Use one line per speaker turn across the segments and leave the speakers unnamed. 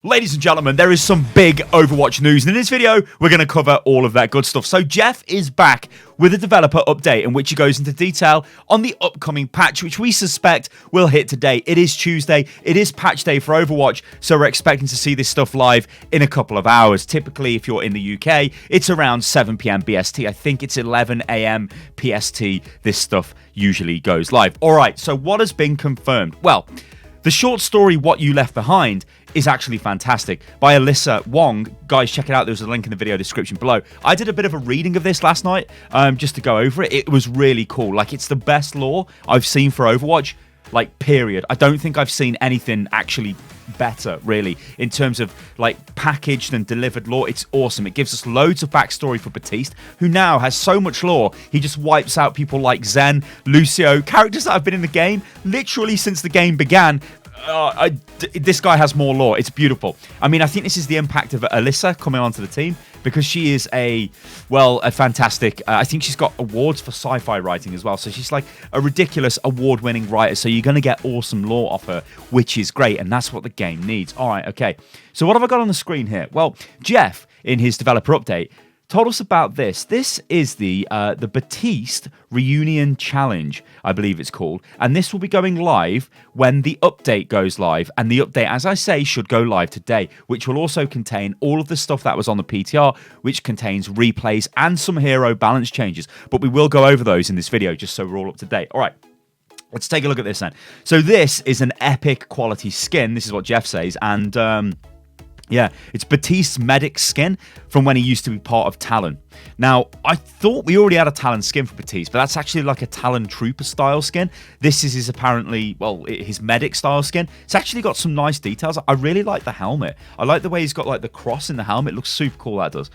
Ladies and gentlemen, there is some big Overwatch news, and in this video, we're going to cover all of that good stuff. So Jeff is back with a developer update in which he goes into detail on the upcoming patch, which we suspect will hit today. It is Tuesday, it is patch day for Overwatch, so we're expecting to see this stuff live in a couple of hours. Typically, if you're in the UK, it's around 7 PM BST. I think it's 11 AM PST this stuff usually goes live. Alright, so what has been confirmed? Well, the short story, What You Left Behind, is actually fantastic, by Alyssa Wong. Guys, check it out. There's a link in the video description below. I did a bit of a reading of this last night, just to go over it. It was really cool. Like, it's the best lore I've seen for Overwatch, like, period. I don't think I've seen anything actually better, really, in terms of, like, packaged and delivered lore. It's awesome. It gives us loads of backstory for Baptiste, who now has so much lore, he just wipes out people like Zen, Lucio, characters that have been in the game literally since the game began. This guy has more lore. It's beautiful. I mean, I think this is the impact of Alyssa coming onto the team, because she is a fantastic, I think she's got awards for sci-fi writing as well, so she's like a ridiculous award-winning writer, so you're going to get awesome lore off her, which is great, and that's what the game needs. Alright, okay. So what have I got on the screen here? Well, Jeff, in his developer update, told us about this. This is the Baptiste Reunion Challenge, I believe it's called. And this will be going live when the update goes live. And the update, as I say, should go live today, which will also contain all of the stuff that was on the PTR, which contains replays and some hero balance changes. But we will go over those in this video, just so we're all up to date. All right. Let's take a look at this then. So this is an epic quality skin. This is what Jeff says. And yeah, it's Baptiste Medic skin from when he used to be part of Talon. Now, I thought we already had a Talon skin for Baptiste, but that's actually like a Talon Trooper style skin. This is his apparently, well, his Medic style skin. It's actually got some nice details. I really like the helmet. I like the way he's got like the cross in the helmet. It looks super cool, that does.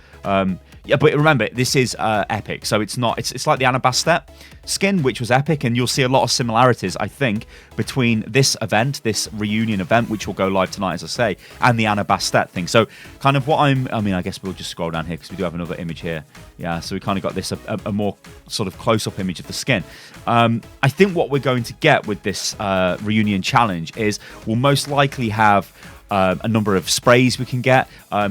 Yeah, but remember, this is epic, so it's not, it's like the Ana Bastet skin, which was epic, and you'll see a lot of similarities, I think, between this event, this reunion event, which will go live tonight, as I say, and the Ana Bastet thing. So kind of what I mean, I guess we'll just scroll down here because we do have another image here. Yeah, so we kind of got this, a more sort of close-up image of the skin. I think what we're going to get with this reunion challenge is we'll most likely have a number of sprays we can get.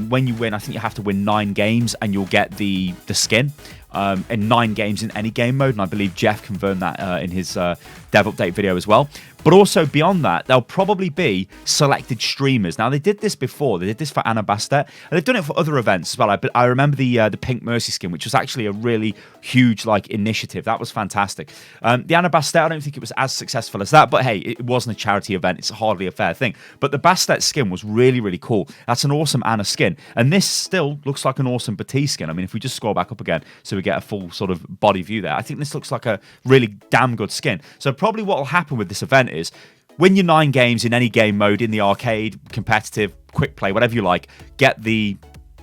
When you win, I think you have to win 9 games and you'll get the skin. In 9 games in any game mode, and I believe Jeff confirmed that in his dev update video as well. But also beyond that, there'll probably be selected streamers. Now, they did this before. They did this for Ana Bastet, and they've done it for other events as well. I remember the Pink Mercy skin, which was actually a really huge like initiative. That was fantastic. The Ana Bastet, I don't think it was as successful as that, but hey, it wasn't a charity event. It's hardly a fair thing. But the Bastet skin was really, really cool. That's an awesome Ana skin, and this still looks like an awesome Baptiste skin. I mean, if we just scroll back up again, so we get a full sort of body view there, I think this looks like a really damn good skin. So probably what will happen with this event is win your 9 games in any game mode, in the arcade, competitive, quick play, whatever you like, get the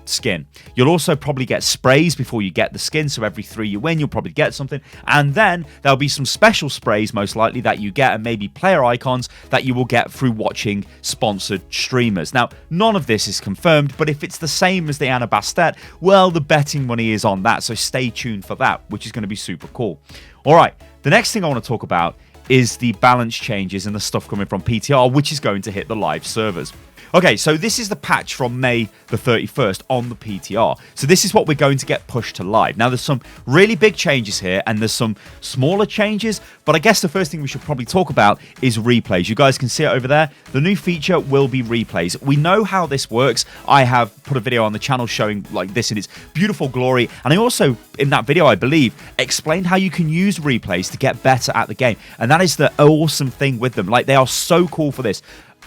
skin. You'll also probably get sprays before you get the skin, so every 3 you win, you'll probably get something, and then there'll be some special sprays most likely that you get, and maybe player icons that you will get through watching sponsored streamers. Now, none of this is confirmed, but if it's the same as the Ana Bastet, well, the betting money is on that, so stay tuned for that, which is going to be super cool. Alright, the next thing I want to talk about is the balance changes and the stuff coming from PTR, which is going to hit the live servers. Okay, so this is the patch from May the 31st on the PTR. So this is what we're going to get pushed to live. Now, there's some really big changes here, and there's some smaller changes, but I guess the first thing we should probably talk about is replays. You guys can see it over there. The new feature will be replays. We know how this works. I have put a video on the channel showing like this in its beautiful glory, and I also, in that video, I believe, explained how you can use replays to get better at the game, and that is the awesome thing with them. Like, they are so cool for this.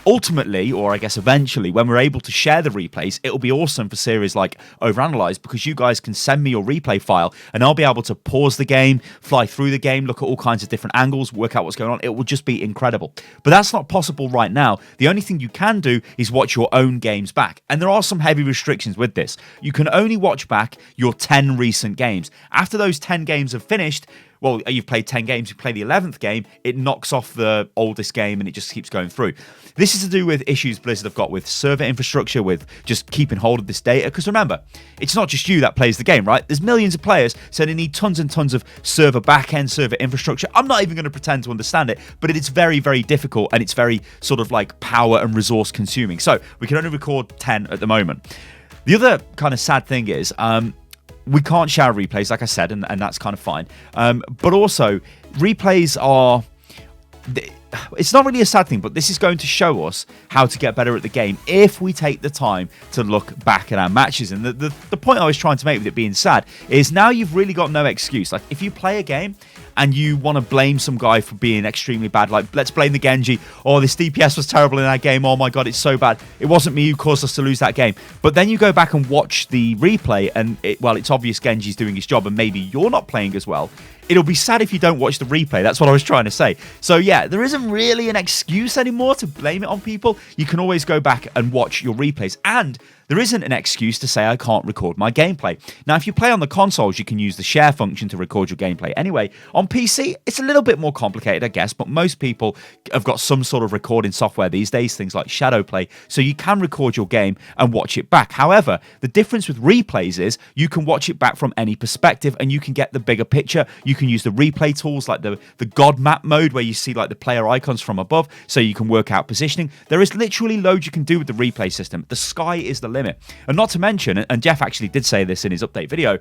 Ultimately, or I guess eventually, when we're able to share the replays, it'll be awesome for series like Overanalyze, because you guys can send me your replay file and I'll be able to pause the game, fly through the game, look at all kinds of different angles, work out what's going on. It will just be incredible. But that's not possible right now. The only thing you can do is watch your own games back. And there are some heavy restrictions with this. You can only watch back your 10 recent games. After those 10 games have finished, well, you've played 10 games, you play the 11th game, it knocks off the oldest game and it just keeps going through. This is to do with issues Blizzard have got with server infrastructure, with just keeping hold of this data. Because remember, it's not just you that plays the game, right? There's millions of players, so they need tons and tons of server backend, server infrastructure. I'm not even going to pretend to understand it, but it is very, very difficult, and it's very sort of like power and resource consuming. So we can only record 10 at the moment. The other kind of sad thing is, we can't share replays, like I said, and that's kind of fine. But also, replays are... It's not really a sad thing, but this is going to show us how to get better at the game if we take the time to look back at our matches. And the point I was trying to make with it being sad is now you've really got no excuse. Like, if you play a game and you want to blame some guy for being extremely bad, like, let's blame the Genji. Oh, this DPS was terrible in that game. Oh my god, it's so bad. It wasn't me who caused us to lose that game. But then you go back and watch the replay and, it's obvious Genji's doing his job and maybe you're not playing as well. It'll be sad if you don't watch the replay. That's what I was trying to say. So yeah, there isn't really an excuse anymore to blame it on people. You can always go back and watch your replays. And there isn't an excuse to say I can't record my gameplay. Now, if you play on the consoles, you can use the share function to record your gameplay. Anyway, on PC, it's a little bit more complicated, I guess, but most people have got some sort of recording software these days, things like Shadowplay, so you can record your game and watch it back. However, the difference with replays is you can watch it back from any perspective and you can get the bigger picture. You can use the replay tools like the God map mode where you see like the player icons from above so you can work out positioning. There is literally loads you can do with the replay system. The sky is the limit. And not to mention, and Jeff actually did say this in his update video,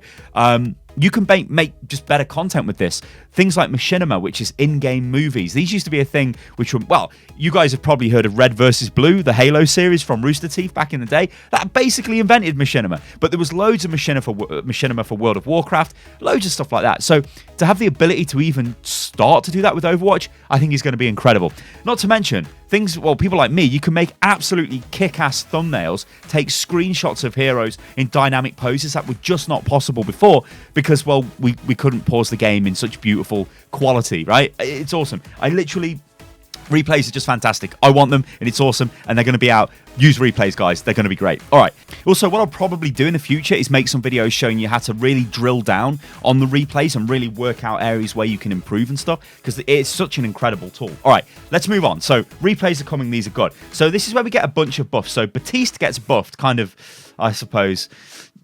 you can make just better content with this. Things like machinima, which is in-game movies. These used to be a thing which were, well, you guys have probably heard of Red versus Blue, the Halo series from Rooster Teeth back in the day. That basically invented machinima. But there was loads of machinima for World of Warcraft, loads of stuff like that. So to have the ability to even start to do that with Overwatch, I think is going to be incredible. Not to mention, things, well, people like me, you can make absolutely kick-ass thumbnails, take screenshots of heroes in dynamic poses that were just not possible before because, well, we couldn't pause the game in such beautiful quality, right? It's awesome. Replays are just fantastic. I want them, and it's awesome, and they're going to be out. Use replays, guys. They're going to be great. All right. Also, what I'll probably do in the future is make some videos showing you how to really drill down on the replays and really work out areas where you can improve and stuff, because it's such an incredible tool. All right, let's move on. So, replays are coming. These are good. So, this is where we get a bunch of buffs. So, Baptiste gets buffed, kind of, I suppose.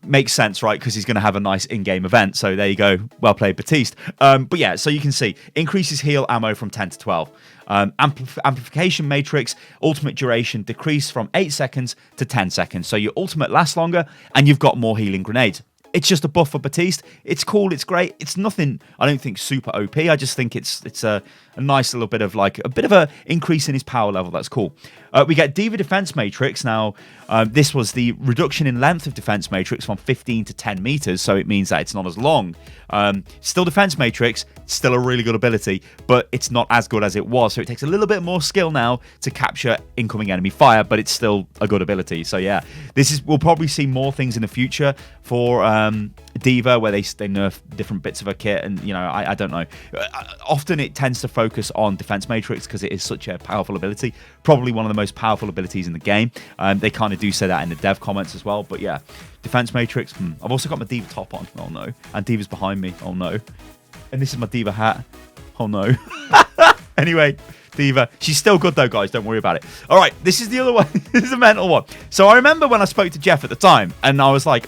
Makes sense, right? Because he's going to have a nice in-game event. So there you go. Well played, Baptiste. But yeah, so you can see, increases heal ammo from 10 to 12. Amplification matrix, ultimate duration decrease from 8 seconds to 10 seconds. So your ultimate lasts longer and you've got more healing grenades. It's just a buff for Baptiste. It's cool. It's great. It's nothing, I don't think, super OP. I just think it's a nice little bit of like a bit of a increase in his power level. That's cool. We get Diva Defense Matrix. Now, this was the reduction in length of Defense Matrix from 15 to 10 meters, so it means that it's not as long. Still Defense Matrix, still a really good ability, but it's not as good as it was, so it takes a little bit more skill now to capture incoming enemy fire, but it's still a good ability. So yeah, we'll probably see more things in the future for Diva, where they nerf different bits of her kit, and you know, I don't know. Often it tends to focus on Defense Matrix because it is such a powerful ability, probably one of the most powerful abilities in the game. They kind of do say that in the dev comments as well, but yeah, Defense Matrix. I've also got my Diva top on. Oh no, and Diva's behind me. Oh no, and this is my Diva hat. Oh no. Anyway, Diva, she's still good though, guys. Don't worry about it. All right, this is the other one. This is a mental one. So I remember when I spoke to Jeff at the time, and I was like,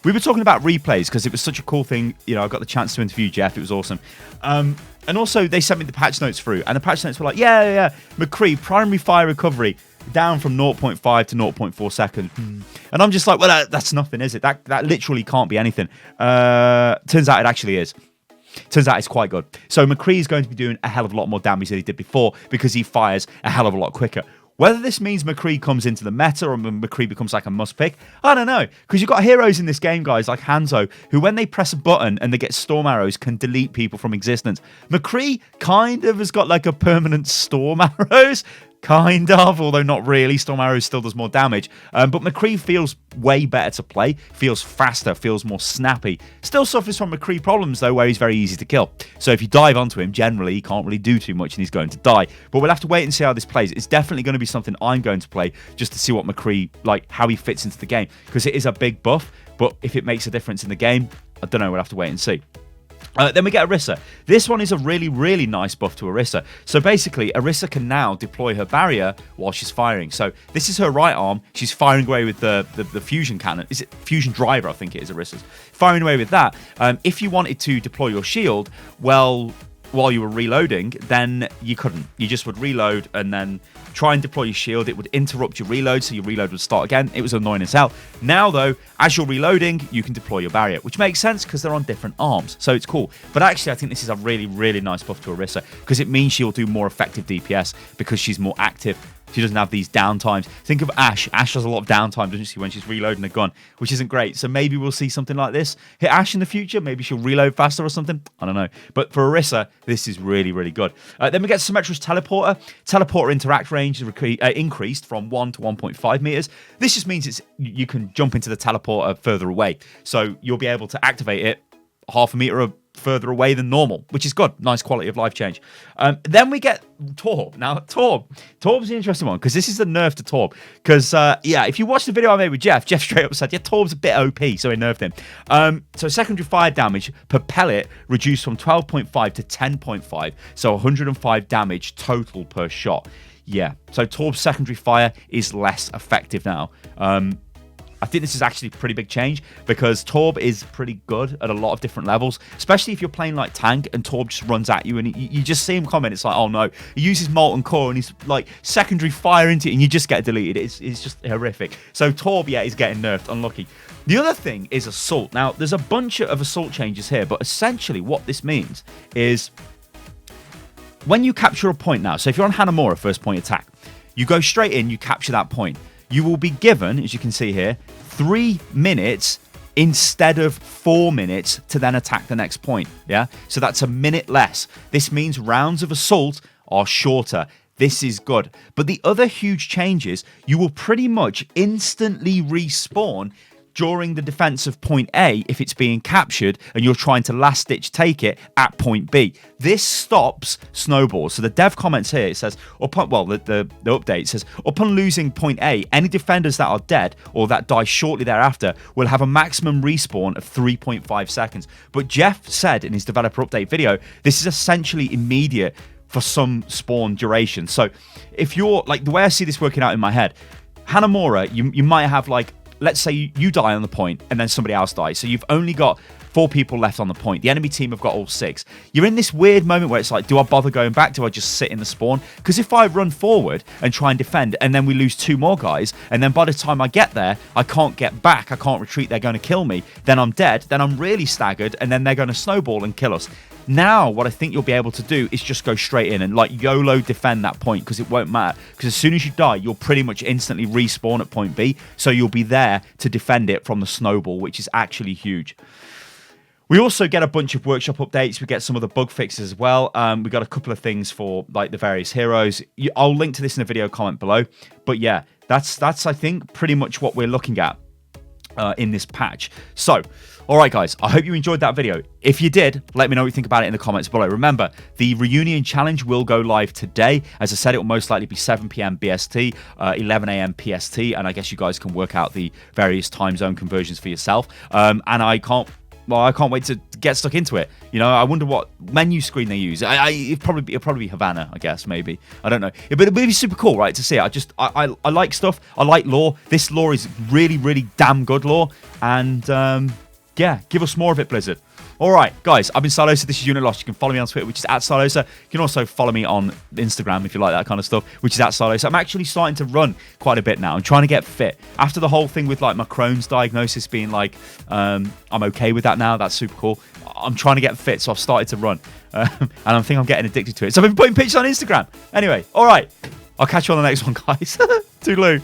we were talking about replays because it was such a cool thing. You know, I got the chance to interview Jeff. It was awesome. And also, they sent me the patch notes through, and the patch notes were like, yeah, McCree, primary fire recovery down from 0.5 to 0.4 seconds. And I'm just like, well, that's nothing, is it? That literally can't be anything. Turns out it actually is. Turns out it's quite good. So McCree is going to be doing a hell of a lot more damage than he did before because he fires a hell of a lot quicker. Whether this means McCree comes into the meta or McCree becomes like a must pick, I don't know. Because you've got heroes in this game, guys, like Hanzo, who when they press a button and they get storm arrows can delete people from existence. McCree kind of has got like a permanent storm arrows. Kind of, although not really. Storm Arrows still does more damage. But McCree feels way better to play, feels faster, feels more snappy. Still suffers from McCree problems, though, where he's very easy to kill. So if you dive onto him, generally, he can't really do too much and he's going to die. But we'll have to wait and see how this plays. It's definitely going to be something I'm going to play just to see what McCree, like, how he fits into the game. Because it is a big buff, but if it makes a difference in the game, I don't know, we'll have to wait and see. Then we get Orisa. This one is a really, really nice buff to Orisa. So basically, Orisa can now deploy her barrier while she's firing. So this is her right arm. She's firing away with the fusion cannon. Is it fusion driver? I think it is Orisa's. Firing away with that. If you wanted to deploy your shield, well, while you were reloading, then you couldn't. You just would reload and then try and deploy your shield. It would interrupt your reload, so your reload would start again. It was annoying as hell. Now, though, as you're reloading, you can deploy your barrier, which makes sense because they're on different arms, so it's cool. But actually, I think this is a really, really nice buff to Orisa because it means she'll do more effective DPS because she's more active. She doesn't have these downtimes. Think of Ashe. Ashe has a lot of downtime, doesn't she, when she's reloading a gun, which isn't great. So maybe we'll see something like this hit Ashe in the future. Maybe she'll reload faster or something. I don't know. But for Orisa, this is really, really good. Then we get Symmetra's Teleporter. Teleporter interact range is increased from 1 to 1.5 meters. This just means you can jump into the teleporter further away. So you'll be able to activate it half a meter further away than normal, which is good. Nice quality of life change. Then we get Torb. Now, Torb's an interesting one because this is the nerf to Torb. Because, yeah, if you watch the video I made with Jeff straight up said, yeah, Torb's a bit OP, so he nerfed him. So secondary fire damage per pellet reduced from 12.5 to 10.5, so 105 damage total per shot. Yeah, so Torb's secondary fire is less effective now. I think this is actually a pretty big change because Torb is pretty good at a lot of different levels, especially if you're playing like tank and Torb just runs at you and you just see him coming. It's like, oh no, he uses Molten Core and he's like secondary fire into it and you just get deleted. It's just horrific. So Torb, yeah, is getting nerfed. Unlucky. The other thing is Assault. Now, there's a bunch of Assault changes here, but essentially what this means is when you capture a point now, so if you're on Hanamura first point attack, you go straight in, you capture that point. You will be given, as you can see here, 3 minutes instead of 4 minutes to then attack the next point. Yeah, so that's a minute less. This means rounds of assault are shorter. This is good. But the other huge change is you will pretty much instantly respawn during the defense of point A if it's being captured and you're trying to last ditch take it at point B. This stops snowballs. So the dev comments here, it says, the update says, upon losing point A, any defenders that are dead or that die shortly thereafter will have a maximum respawn of 3.5 seconds. But Jeff said in his developer update video, this is essentially immediate for some spawn duration. So if you're, like, the way I see this working out in my head, Hanamura, you might have, like, let's say you die on the point and then somebody else dies. So you've only got 4 people left on the point. The enemy team have got all 6. You're in this weird moment where it's like, do I bother going back? Do I just sit in the spawn? Because if I run forward and try and defend and then we lose 2 more guys, and then by the time I get there, I can't get back, I can't retreat, they're going to kill me, then I'm dead, then I'm really staggered, and then they're going to snowball and kill us. Now, what I think you'll be able to do is just go straight in and like YOLO defend that point because it won't matter. Because as soon as you die, you'll pretty much instantly respawn at point B. So you'll be there to defend it from the snowball, which is actually huge. We also get a bunch of workshop updates. We get some of the bug fixes as well. We got a couple of things for like the various heroes. I'll link to this in the video comment below. But yeah, that's I think pretty much what we're looking at in this patch. So, all right, guys, I hope you enjoyed that video. If you did, let me know what you think about it in the comments below. Remember, the Reunion Challenge will go live today. As I said, it will most likely be 7 p.m. BST, 11 a.m. PST, and I guess you guys can work out the various time zone conversions for yourself. And I can't wait to get stuck into it. You know, I wonder what menu screen they use. It'll probably be Havana, I guess, maybe. I don't know. But it'll be super cool, right, to see it. I like stuff. I like lore. This lore is really, really damn good lore. And, yeah, give us more of it, Blizzard. All right, guys, I've been Stylosa. This is Unit Lost. You can follow me on Twitter, which is @Stylosa. You can also follow me on Instagram if you like that kind of stuff, which is @Stylosa. I'm actually starting to run quite a bit now. I'm trying to get fit. After the whole thing with like my Crohn's diagnosis being like, I'm okay with that now. That's super cool. I'm trying to get fit, so I've started to run. And I think I'm getting addicted to it. So I've been putting pictures on Instagram. Anyway, all right. I'll catch you on the next one, guys. Toodaloo.